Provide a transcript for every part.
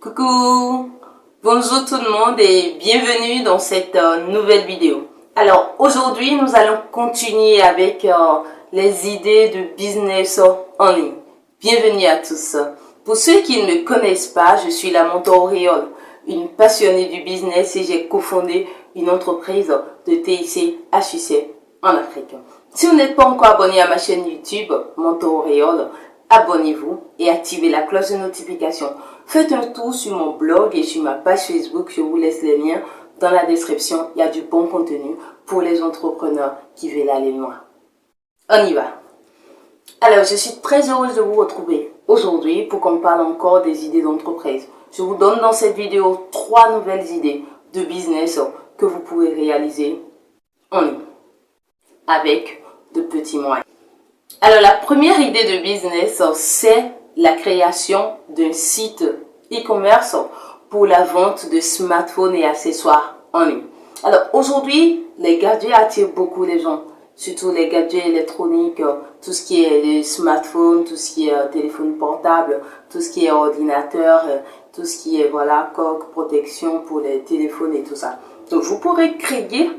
Coucou, bonjour tout le monde et bienvenue dans cette nouvelle vidéo. Alors aujourd'hui nous allons continuer avec les idées de business en ligne. Bienvenue à tous. Pour ceux qui ne me connaissent pas, je suis Lamantha Auréole, une passionnée du business et j'ai cofondé une entreprise de TIC HUC en Afrique. Si vous n'êtes pas encore abonné à ma chaîne YouTube, Lamantha Auréole, abonnez-vous et activez la cloche de notification. Faites un tour sur mon blog et sur ma page Facebook, je vous laisse les liens dans la description. Il y a du bon contenu pour les entrepreneurs qui veulent aller loin. On y va. Alors, je suis très heureuse de vous retrouver aujourd'hui pour qu'on parle encore des idées d'entreprise. Je vous donne dans cette vidéo 3 nouvelles idées de business que vous pouvez réaliser en ligne avec de petits moyens. Alors, la première idée de business, c'est la création d'un site e-commerce pour la vente de smartphones et accessoires en ligne. Alors, aujourd'hui, les gadgets attirent beaucoup les gens, surtout les gadgets électroniques, tout ce qui est les smartphones, tout ce qui est téléphone portable, tout ce qui est ordinateur, tout ce qui est, voilà, coque, protection pour les téléphones et tout ça. Donc, vous pourrez créer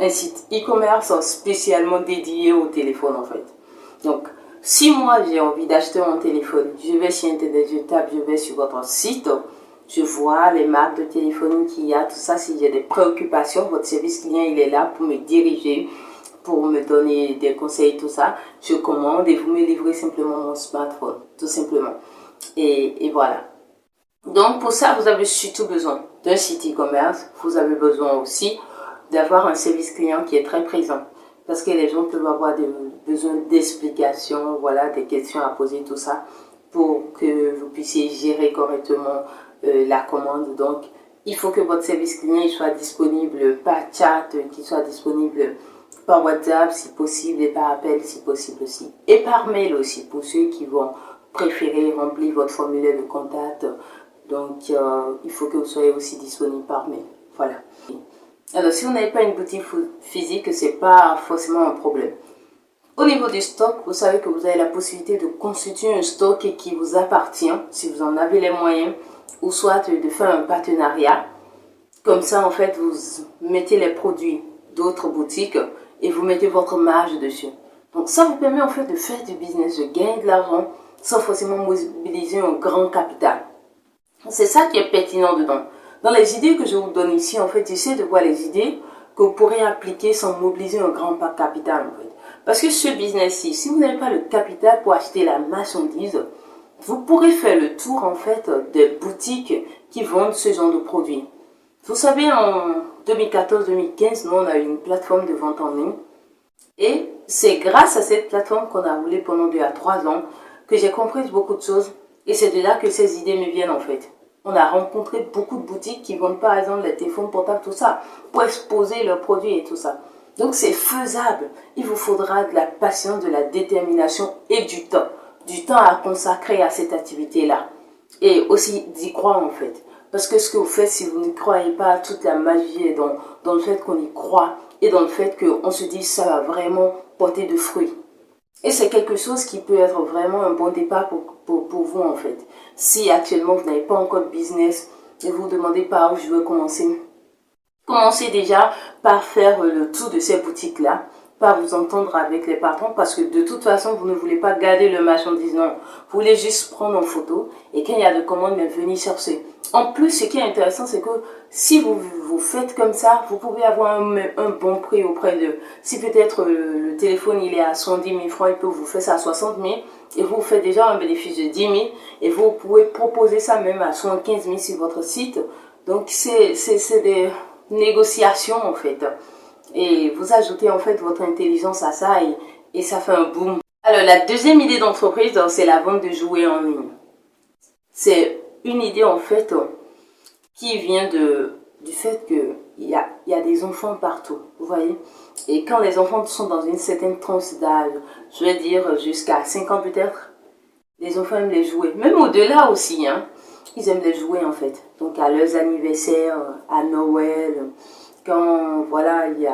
un site e-commerce spécialement dédié au téléphone, en fait. Donc, si moi j'ai envie d'acheter un téléphone, je vais sur Internet, je tape, je vais sur votre site, je vois les marques de téléphone qu'il y a, tout ça. Si j'ai des préoccupations, votre service client il est là pour me diriger, pour me donner des conseils, tout ça. Je commande et vous me livrez simplement mon smartphone, tout simplement. Et voilà. Donc pour ça, vous avez surtout besoin d'un site e-commerce. Vous avez besoin aussi d'avoir un service client qui est très présent. Parce que les gens peuvent avoir besoin d'explications, voilà, des questions à poser, tout ça, pour que vous puissiez gérer correctement la commande. Donc, il faut que votre service client il soit disponible par chat, qu'il soit disponible par WhatsApp si possible et par appel si possible aussi. Et par mail aussi, pour ceux qui vont préférer remplir votre formulaire de contact. Donc, il faut que vous soyez aussi disponible par mail. Voilà. Alors, si vous n'avez pas une boutique physique, ce n'est pas forcément un problème. Au niveau du stock, vous savez que vous avez la possibilité de constituer un stock qui vous appartient, si vous en avez les moyens, ou soit de faire un partenariat. Comme ça, en fait, vous mettez les produits d'autres boutiques et vous mettez votre marge dessus. Donc, ça vous permet en fait de faire du business, de gagner de l'argent sans forcément mobiliser un grand capital. C'est ça qui est pertinent dedans. Dans les idées que je vous donne ici, en fait, j'essaie de voir les idées que vous pourrez appliquer sans mobiliser un grand capital, en fait. Parce que ce business-ci, si vous n'avez pas le capital pour acheter la marchandise, vous pourrez faire le tour, en fait, des boutiques qui vendent ce genre de produits. Vous savez, en 2014-2015, nous, on a eu une plateforme de vente en ligne. Et c'est grâce à cette plateforme qu'on a roulé pendant 2 à 3 ans que j'ai compris beaucoup de choses. Et c'est de là que ces idées me viennent, en fait. On a rencontré beaucoup de boutiques qui vendent par exemple les téléphones portables, tout ça, pour exposer leurs produits et tout ça. Donc c'est faisable. Il vous faudra de la patience, de la détermination et du temps. Du temps à consacrer à cette activité-là. Et aussi d'y croire en fait. Parce que ce que vous faites, si vous ne croyez pas, toute la magie est dans le fait qu'on y croit et dans le fait qu'on se dit ça va vraiment porter de fruits. Et c'est quelque chose qui peut être vraiment un bon départ pour vous en fait. Si actuellement vous n'avez pas encore de business et vous vous demandez par où je veux commencer, commencez déjà par faire le tour de ces boutiques-là, par vous entendre avec les patrons parce que de toute façon vous ne voulez pas garder le marchandise, non. Vous voulez juste prendre en photo et quand il y a de commandes, venir chercher. En plus, ce qui est intéressant, c'est que si vous faites comme ça, vous pouvez avoir un bon prix auprès d'eux. Si peut-être le téléphone il est à 110 000 francs, il peut vous faire ça à 60 000 et vous faites déjà un bénéfice de 10 000 et vous pouvez proposer ça même à 75 000 sur votre site. Donc c'est des négociations en fait. Et vous ajoutez en fait votre intelligence à ça et ça fait un boom. Alors la deuxième idée d'entreprise, c'est la vente de jouets en ligne. C'est une idée en fait qui vient du fait qu'il y a des enfants partout, vous voyez. Et quand les enfants sont dans une certaine tranche d'âge, je vais dire jusqu'à 5 ans peut-être, les enfants aiment les jouets. Même au-delà aussi, hein, ils aiment les jouets en fait. Donc à leurs anniversaires, à Noël, quand voilà, il y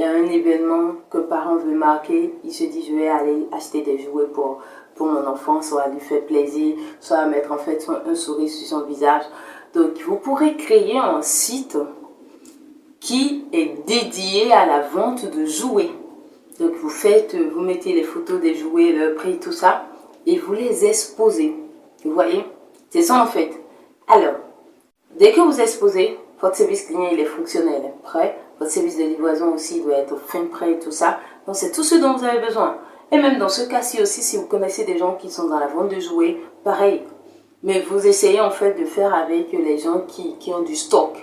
a un événement que parents veulent marquer, ils se disent je vais aller acheter des jouets pour pour mon enfant, soit lui faire plaisir, soit mettre en fait un sourire sur son visage. Donc vous pourrez créer un site qui est dédié à la vente de jouets. Donc vous mettez les photos des jouets, le prix, tout ça, et vous les exposez. Vous voyez, c'est ça en fait. Alors, dès que vous exposez, votre service client il est fonctionnel, prêt. Votre service de livraison aussi doit être fin prêt, tout ça. Donc c'est tout ce dont vous avez besoin. Et même dans ce cas-ci aussi, si vous connaissez des gens qui sont dans la vente de jouets, pareil. Mais vous essayez en fait de faire avec les gens qui ont du stock,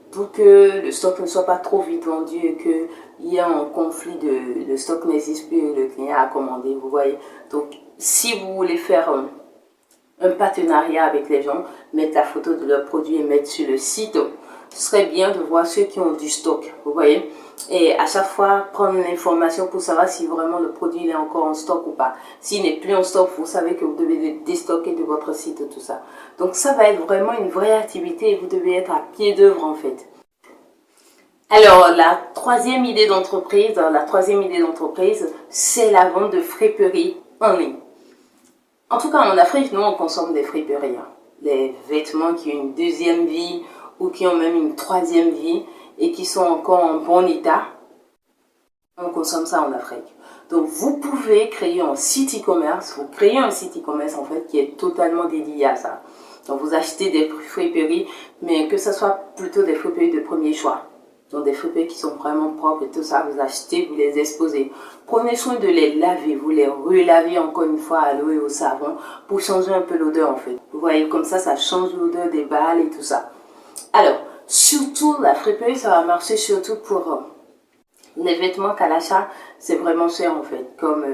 pour que le stock ne soit pas trop vite vendu et qu'il y ait un conflit de stock n'existe plus et le client a commandé, vous voyez. Donc, si vous voulez faire un partenariat avec les gens, mettre la photo de leurs produits et mettre sur le site, ce serait bien de voir ceux qui ont du stock, vous voyez. Et à chaque fois, prendre l'information pour savoir si vraiment le produit est encore en stock ou pas. S'il n'est plus en stock, vous savez que vous devez le déstocker de votre site, tout ça. Donc ça va être vraiment une vraie activité et vous devez être à pied d'œuvre en fait. Alors, la troisième idée d'entreprise, c'est la vente de friperies en ligne. En tout cas, en Afrique, nous, on consomme des friperies. Les vêtements qui ont une deuxième vie ou qui ont même une troisième vie et qui sont encore en bon état, on consomme ça en Afrique. Donc, vous pouvez créer un site e-commerce. Vous créez un site e-commerce, en fait, qui est totalement dédié à ça. Donc, vous achetez des friperies, mais que ce soit plutôt des friperies de premier choix. Donc, des friperies qui sont vraiment propres et tout ça, vous achetez, vous les exposez. Prenez soin de les laver, vous les relavez encore une fois à l'eau et au savon pour changer un peu l'odeur, en fait. Vous voyez, comme ça change l'odeur des balles et tout ça. Alors, surtout, la friperie, ça va marcher surtout pour les vêtements qu'à l'achat, c'est vraiment cher en fait, comme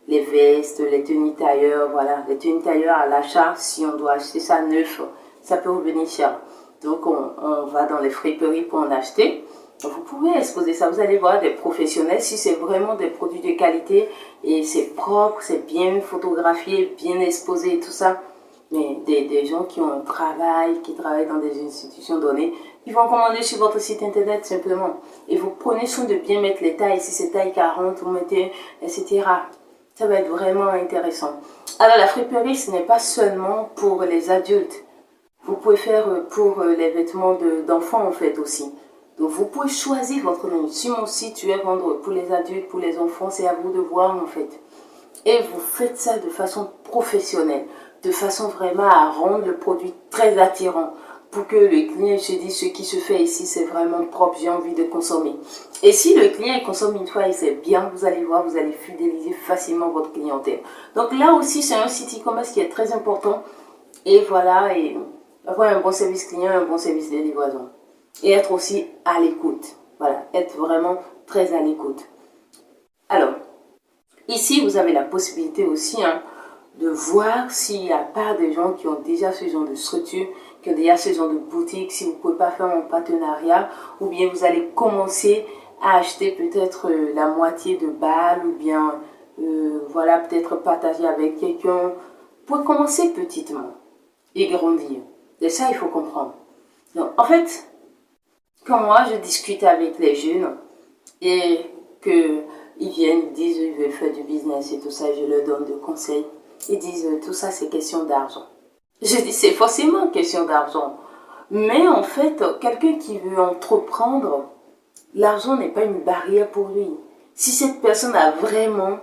les vestes, les tenues tailleurs, voilà. Les tenues tailleurs à l'achat, si on doit acheter ça neuf, ça peut revenir cher. Donc, on va dans les friperies pour en acheter. Donc, vous pouvez exposer ça, vous allez voir des professionnels, si c'est vraiment des produits de qualité et c'est propre, c'est bien photographié, bien exposé et tout ça. Mais des gens qui ont un travail, qui travaillent dans des institutions données, ils vont commander sur votre site internet simplement. Et vous prenez soin de bien mettre les tailles. Si c'est taille 40, vous mettez, etc. Ça va être vraiment intéressant. Alors la friperie, ce n'est pas seulement pour les adultes. Vous pouvez faire pour les vêtements d'enfants en fait aussi. Donc vous pouvez choisir votre nom. Sur mon site, tu es vendre pour les adultes, pour les enfants, c'est à vous de voir en fait. Et vous faites ça de façon professionnelle, de façon vraiment à rendre le produit très attirant pour que le client se dise ce qui se fait ici c'est vraiment propre, j'ai envie de consommer. Et si le client consomme une fois et c'est bien, vous allez voir, vous allez fidéliser facilement votre clientèle. Donc là aussi c'est un site e-commerce qui est très important et voilà, et avoir un bon service client, un bon service de livraison. Et être aussi à l'écoute, voilà, être vraiment très à l'écoute. Alors, ici, vous avez la possibilité aussi de voir s'il n'y a pas des gens qui ont déjà ce genre de structure, qui ont déjà ce genre de boutique, si vous ne pouvez pas faire un partenariat, ou bien vous allez commencer à acheter peut-être la moitié de balles, ou bien voilà, peut-être partager avec quelqu'un, pour commencer petitement et grandir. Et ça, il faut comprendre. Donc, en fait, quand moi, je discute avec les jeunes et que ils viennent, ils disent ils veulent faire du business et tout ça, je leur donne des conseils. Ils disent tout ça c'est question d'argent. Je dis c'est forcément question d'argent. Mais en fait, quelqu'un qui veut entreprendre, l'argent n'est pas une barrière pour lui. Si cette personne a vraiment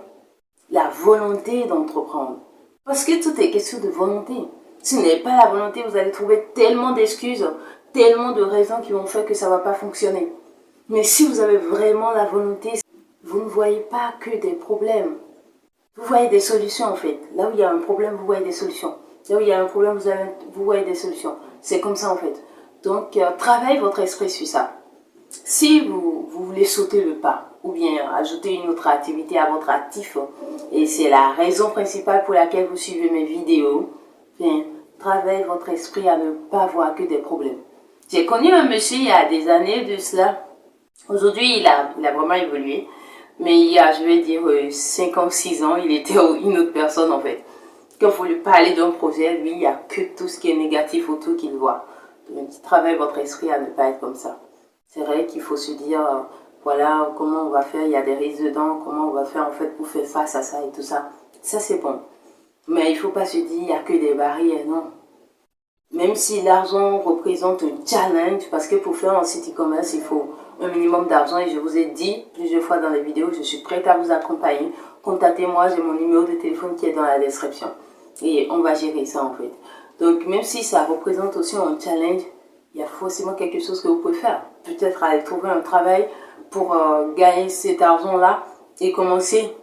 la volonté d'entreprendre. Parce que tout est question de volonté. Si vous n'avez pas la volonté, vous allez trouver tellement d'excuses, tellement de raisons qui vont faire que ça ne va pas fonctionner. Mais si vous avez vraiment la volonté, vous ne voyez pas que des problèmes. Vous voyez des solutions en fait. Là où il y a un problème, vous voyez des solutions. Là où il y a un problème, vous voyez des solutions. C'est comme ça en fait. Donc, travaillez votre esprit sur ça. Si vous voulez sauter le pas, ou bien ajouter une autre activité à votre actif, et c'est la raison principale pour laquelle vous suivez mes vidéos, bien, travaillez votre esprit à ne pas voir que des problèmes. J'ai connu un monsieur il y a des années de cela. Aujourd'hui, il a vraiment évolué. Mais il y a, je vais dire, 5 ans, 6 ans, il était une autre personne en fait. Quand vous lui parlez d'un projet, lui, il n'y a que tout ce qui est négatif autour qu'il voit. Donc, travaillez votre esprit à ne pas être comme ça. C'est vrai qu'il faut se dire, voilà, comment on va faire, il y a des risques dedans, comment on va faire en fait pour faire face à ça et tout ça. Ça, c'est bon. Mais il ne faut pas se dire il n'y a que des barrières, non. Même si l'argent représente un challenge, parce que pour faire un site e-commerce, il faut un minimum d'argent. Et je vous ai dit plusieurs fois dans les vidéos, je suis prête à vous accompagner. Contactez-moi, j'ai mon numéro de téléphone qui est dans la description. Et on va gérer ça en fait. Donc même si ça représente aussi un challenge, il y a forcément quelque chose que vous pouvez faire. Peut-être aller trouver un travail pour gagner cet argent-là et commencer.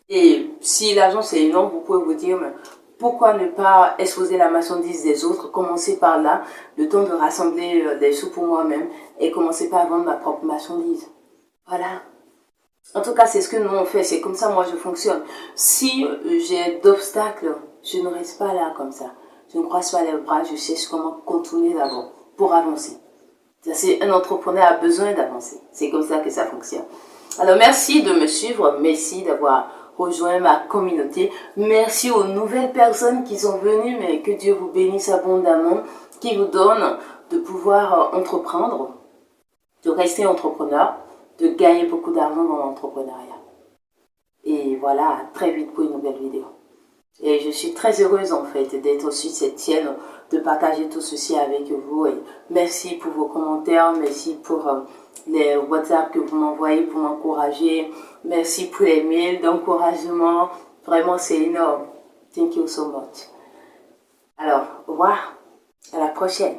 Et si l'argent c'est énorme, vous pouvez vous dire, mais pourquoi ne pas exposer la marchandise des autres, commencer par là, le temps de rassembler des sous pour moi-même et commencer par vendre ma propre marchandise. Voilà. En tout cas, c'est ce que nous on fait, c'est comme ça moi je fonctionne. Si j'ai d'obstacles, je ne reste pas là comme ça. Je ne croise pas les bras, je cherche comment contourner d'abord pour avancer. C'est un entrepreneur a besoin d'avancer. C'est comme ça que ça fonctionne. Alors merci de me suivre, merci d'avoir rejoint ma communauté. Merci aux nouvelles personnes qui sont venues, mais que Dieu vous bénisse abondamment, qui vous donne de pouvoir entreprendre, de rester entrepreneur, de gagner beaucoup d'argent dans l'entrepreneuriat. Et voilà, à très vite pour une nouvelle vidéo. Et je suis très heureuse en fait d'être sur cette chaîne, de partager tout ceci avec vous. Et merci pour vos commentaires, merci pour les WhatsApp que vous m'envoyez pour m'encourager. Merci pour les mails d'encouragement. Vraiment, c'est énorme. Thank you so much. Alors, au revoir. À la prochaine.